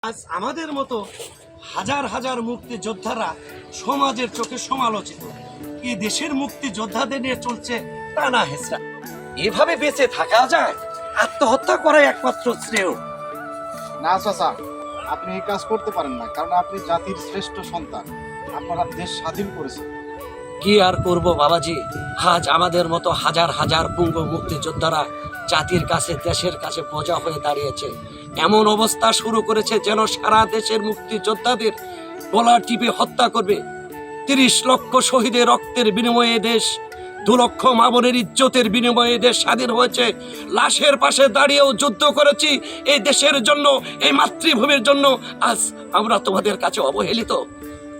আজ আমাদের মতো হাজার হাজার মুক্তিযোদ্ধারা সমাজের চোখে সমালোচিত। এই দেশের মুক্তিযোদ্ধাদের নিয়ে চলছে টানা হেঁচড়া। এভাবে বেঁচে থাকা যায়? আত্মহত্যা করাই একমাত্র শ্রেয়। না চাচা, আপনি এই কাজ করতে পারেন না, কারণ আপনি জাতির শ্রেষ্ঠ সন্তান। আপনারা দেশ স্বাধীন করেছেন। কি আর করব বাবাজি, আজ আমাদের মতো হাজার হাজার পুঙ্গ মুক্তিযোদ্ধারা জাতির কাছে দেশের কাছে বোঝা হয়ে দাঁড়িয়েছে। এমন অবস্থা শুরু করেছে যেন সারা দেশের মুক্তিযোদ্ধাদের গলা টিপে হত্যা করবে। ৩০ লক্ষ শহীদের রক্তের বিনিময়ে দেশ, ২ লক্ষ মা বোনের ইজ্জতের বিনিময়ে দেশ স্বাধীন হয়েছে। লাশের পাশে দাঁড়িয়েও যুদ্ধ করেছি এই দেশের জন্য, এই মাতৃভূমির জন্য। আজ আমরা তোমাদের কাছে অবহেলিত,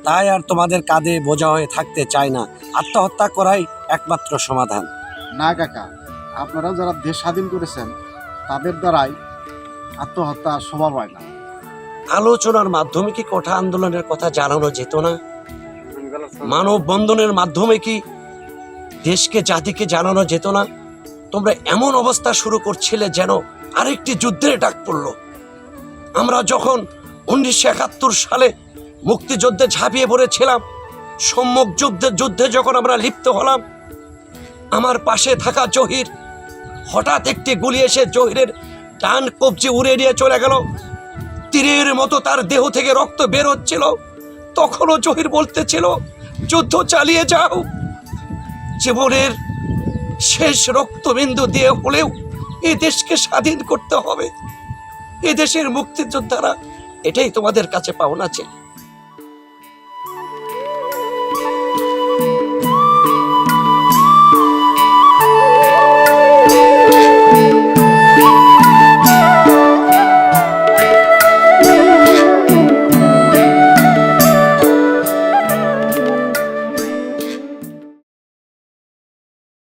তাই আর তোমাদের কাঁধে বোঝা হয়ে থাকতে চাই না। আত্মহত্যা করাই একমাত্র সমাধান। না কাকা, আপনারা যারা দেশ স্বাধীন করেছেন তাদের দ্বারাই আত্মহত্যা শোভা পায় না। আলোচনার মাধ্যমে কি কোঠা আন্দোলনের কথা জানানো যেত না? মানববন্ধনের মাধ্যমে কি দেশকে জাতিকে জানানো যেত না? তোমরা এমন অবস্থা শুরু করছিলে যেন আরেকটি যুদ্ধের ডাক পড়ল। আমরা যখন 1971 সালে মুক্তিযুদ্ধে ঝাঁপিয়ে পড়েছিলাম, সম্মুখ যুদ্ধে যখন আমরা লিপ্ত হলাম, আমার পাশে থাকা জহির, হঠাৎ একটি গুলি এসে জহিরের ডান কবজি উড়িয়ে নিয়ে চলে গেল। তীরের মতো তার দেহ থেকে রক্ত বের হচ্ছিল। তখনও জহির বলতেছিল, যুদ্ধ চালিয়ে যাও, জীবনের শেষ রক্তবিন্দু দিয়ে হলেও এই দেশকে স্বাধীন করতে হবে। এ দেশের মুক্তিযোদ্ধারা এটাই তোমাদের কাছে পাওনা ছিল।